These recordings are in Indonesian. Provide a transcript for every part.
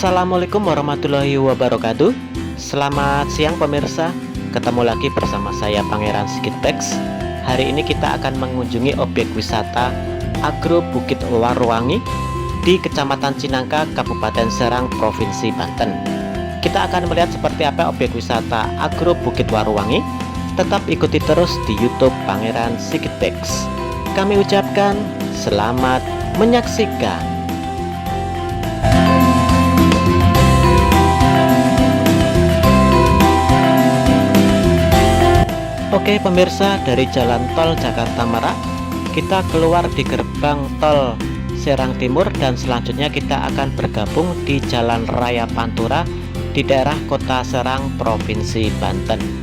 Assalamualaikum warahmatullahi wabarakatuh. Selamat siang pemirsa. Ketemu lagi bersama saya Pangeran Skitpeks. Hari ini kita akan mengunjungi objek wisata Agro Bukit Waruwangi di Kecamatan Cinangka, Kabupaten Serang, Provinsi Banten. Kita akan melihat seperti apa objek wisata Agro Bukit Waruwangi. Tetap ikuti terus di YouTube Pangeran Skitpeks. Kami ucapkan selamat menyaksikan. Oke pemirsa, dari jalan tol Jakarta Merak kita keluar di gerbang tol Serang Timur dan selanjutnya kita akan bergabung di Jalan Raya Pantura di daerah Kota Serang, Provinsi Banten.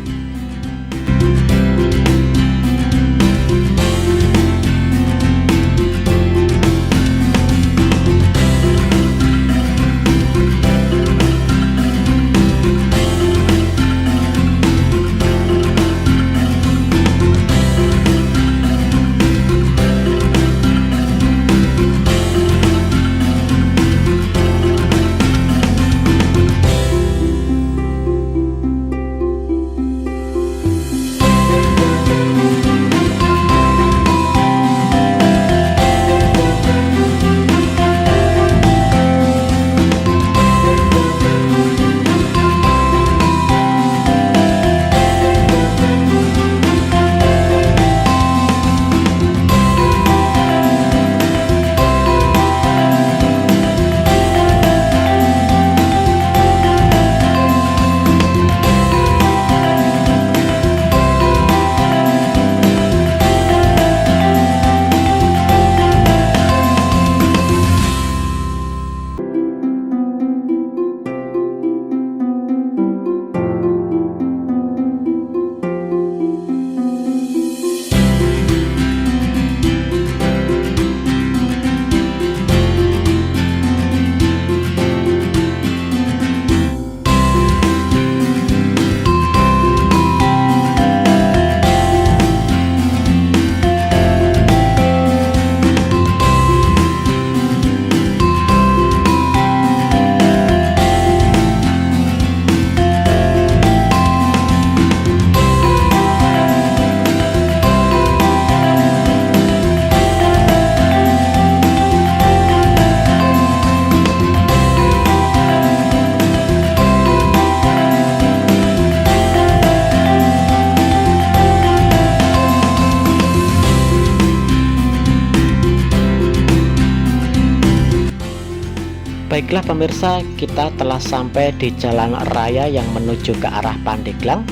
Baiklah pemirsa, kita telah sampai di jalan raya yang menuju ke arah Pandeglang.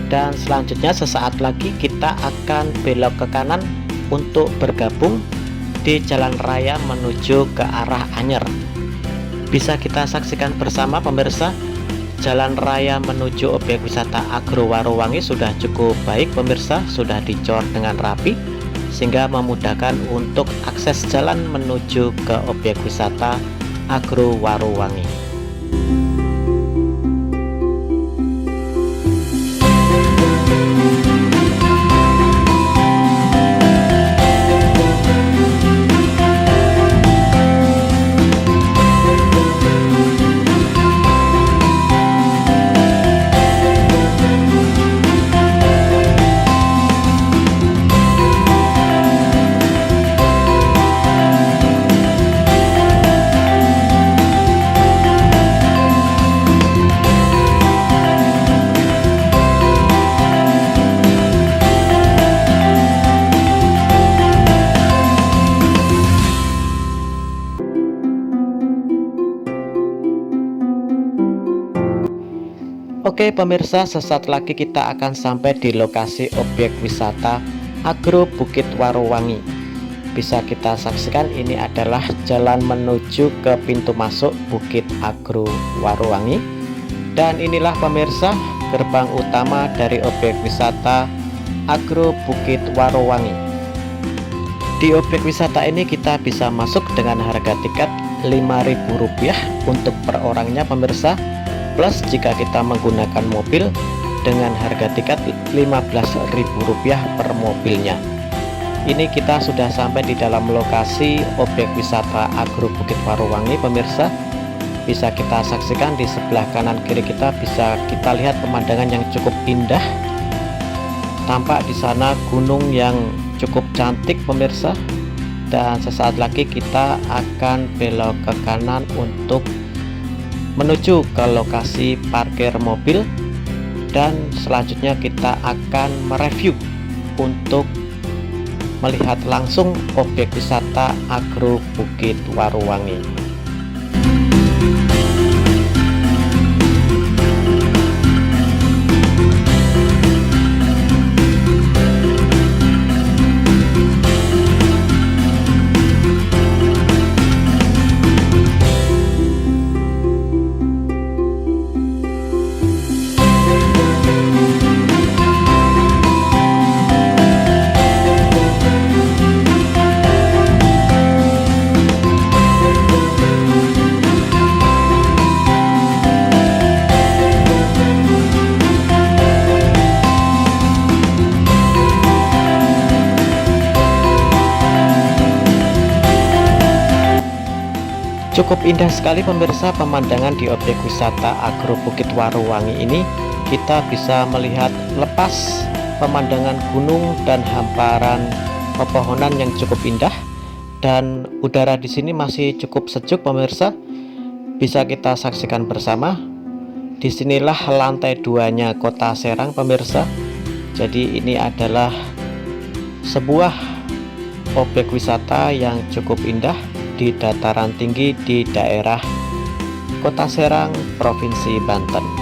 Dan selanjutnya sesaat lagi kita akan belok ke kanan untuk bergabung di jalan raya menuju ke arah Anyer. Bisa kita saksikan bersama pemirsa, jalan raya menuju objek wisata Agro Waruwangi sudah cukup baik pemirsa, sudah dicor dengan rapi sehingga memudahkan untuk akses jalan menuju ke objek wisata Agro Waruwangi. Oke pemirsa, sesaat lagi kita akan sampai di lokasi objek wisata Agro Bukit Waruwangi. Bisa kita saksikan ini adalah jalan menuju ke pintu masuk Bukit Agro Waruwangi. Dan inilah pemirsa gerbang utama dari objek wisata Agro Bukit Waruwangi. Di objek wisata ini kita bisa masuk dengan harga tiket Rp5.000 untuk per orangnya pemirsa. Plus jika kita menggunakan mobil dengan harga tiket Rp15.000 per mobilnya. Ini kita sudah sampai di dalam lokasi objek wisata Agro Bukit Waruwangi pemirsa. bisa kita saksikan di sebelah kanan kiri kita, bisa kita lihat pemandangan yang cukup indah. Tampak di sana gunung yang cukup cantik pemirsa. Dan sesaat lagi kita akan belok ke kanan untuk menuju ke lokasi parkir mobil, dan selanjutnya kita akan mereview untuk melihat langsung objek wisata Agro Bukit Waruwangi. Cukup indah sekali pemirsa pemandangan di objek wisata Agro Bukit Waruwangi ini. Kita bisa melihat lepas pemandangan gunung dan hamparan pepohonan yang cukup indah, dan udara di sini masih cukup sejuk pemirsa. Bisa kita saksikan bersama. Disinilah lantai 2-nya Kota Serang pemirsa. Jadi ini adalah sebuah objek wisata yang cukup indah di dataran tinggi di daerah Kota Serang, Provinsi Banten.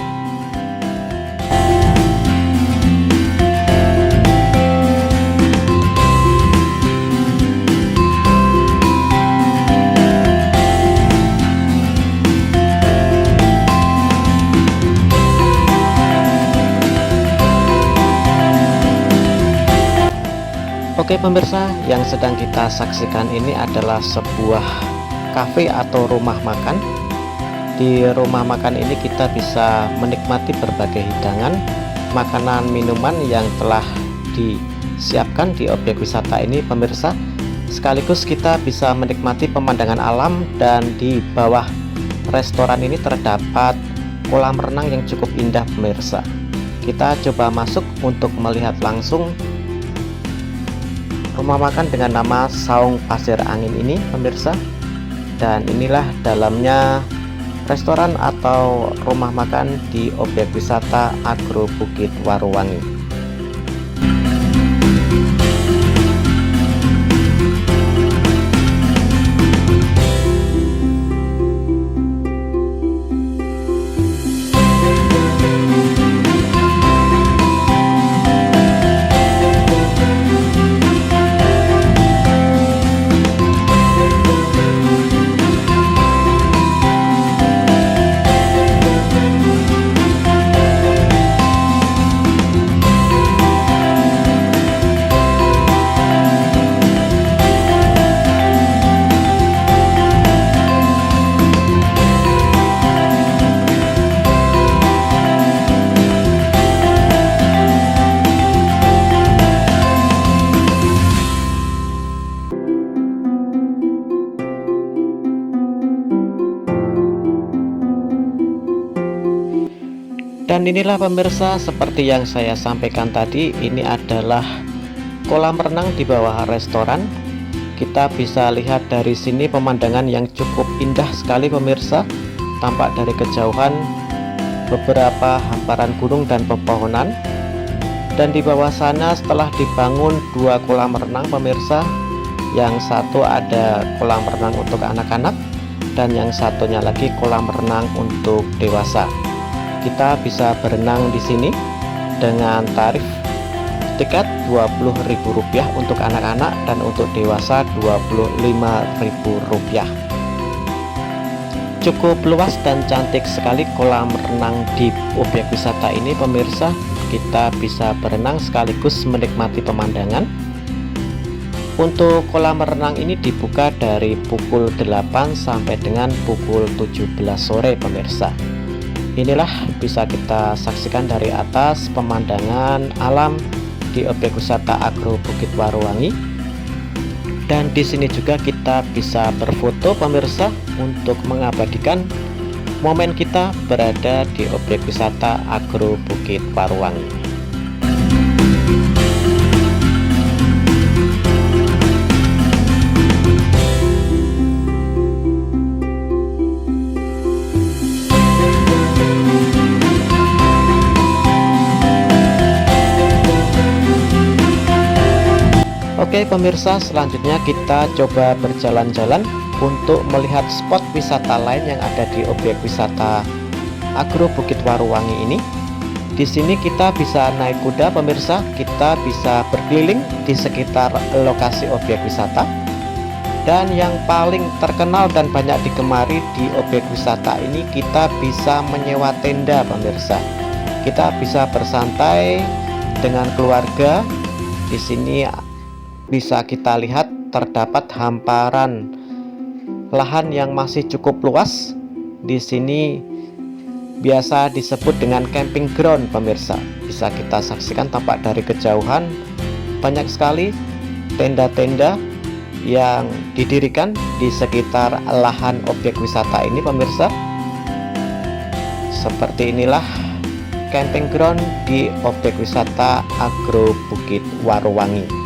Oke pemirsa, yang sedang kita saksikan ini adalah sebuah kafe atau rumah makan. Di rumah makan ini kita bisa menikmati berbagai hidangan, makanan, minuman yang telah disiapkan di objek wisata ini pemirsa. Sekaligus kita bisa menikmati pemandangan alam, dan di bawah restoran ini terdapat kolam renang yang cukup indah pemirsa. Kita coba masuk untuk melihat langsung rumah makan dengan nama Saung Pasir Angin ini pemirsa. Dan inilah dalamnya restoran atau rumah makan di objek wisata Agro Bukit Waruwangi. Dan inilah pemirsa, seperti yang saya sampaikan tadi, ini adalah kolam renang di bawah restoran. Kita bisa lihat dari sini pemandangan yang cukup indah sekali pemirsa. Tampak dari kejauhan beberapa hamparan gunung dan pepohonan. Dan di bawah sana setelah dibangun 2 kolam renang pemirsa. Yang satu ada kolam renang untuk anak-anak, dan yang satunya lagi kolam renang untuk dewasa. Kita bisa berenang di sini dengan tarif tiket Rp20.000 untuk anak-anak, dan untuk dewasa Rp25.000. Cukup luas dan cantik sekali kolam renang di objek wisata ini pemirsa. Kita bisa berenang sekaligus menikmati pemandangan. Untuk kolam renang ini dibuka dari pukul 8 sampai dengan pukul 17 sore pemirsa. Inilah bisa kita saksikan dari atas pemandangan alam di objek wisata Agro Bukit Waruwangi. Dan di sini juga kita bisa berfoto pemirsa untuk mengabadikan momen kita berada di objek wisata Agro Bukit Waruwangi. Oke pemirsa, selanjutnya kita coba berjalan-jalan untuk melihat spot wisata lain yang ada di objek wisata Agro Bukit Waruwangi ini. Di sini kita bisa naik kuda pemirsa, kita bisa berkeliling di sekitar lokasi objek wisata. Dan yang paling terkenal dan banyak digemari di objek wisata ini, kita bisa menyewa tenda pemirsa. Kita bisa bersantai dengan keluarga. Di sini bisa kita lihat terdapat hamparan lahan yang masih cukup luas. Di sini biasa disebut dengan camping ground pemirsa. Bisa kita saksikan tampak dari kejauhan banyak sekali tenda-tenda yang didirikan di sekitar lahan objek wisata ini pemirsa. Seperti inilah camping ground di objek wisata Agro Bukit Waruwangi.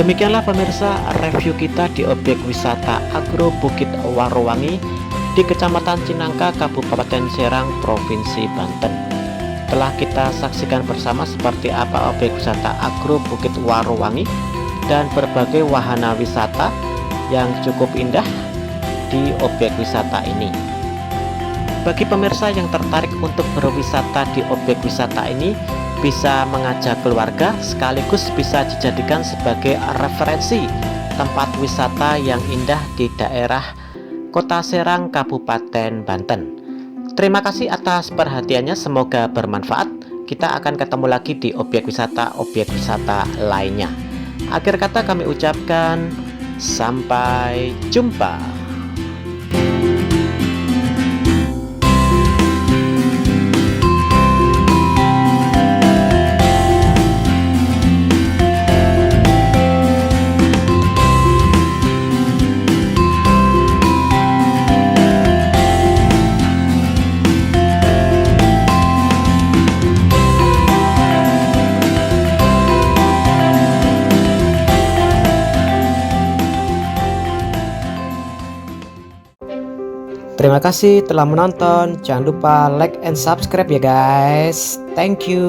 Demikianlah pemirsa review kita di objek wisata Agro Bukit Waruwangi di Kecamatan Cinangka, Kabupaten Serang, Provinsi Banten. Telah kita saksikan bersama seperti apa objek wisata Agro Bukit Waruwangi dan berbagai wahana wisata yang cukup indah di objek wisata ini. Bagi pemirsa yang tertarik untuk berwisata di objek wisata ini, bisa mengajak keluarga sekaligus bisa dijadikan sebagai referensi tempat wisata yang indah di daerah Kota Serang, Kabupaten Banten. Terima kasih atas perhatiannya, semoga bermanfaat. Kita akan ketemu lagi di objek wisata lainnya. Akhir kata kami ucapkan sampai jumpa. Terima kasih telah menonton. Jangan lupa like and subscribe ya guys. Thank you.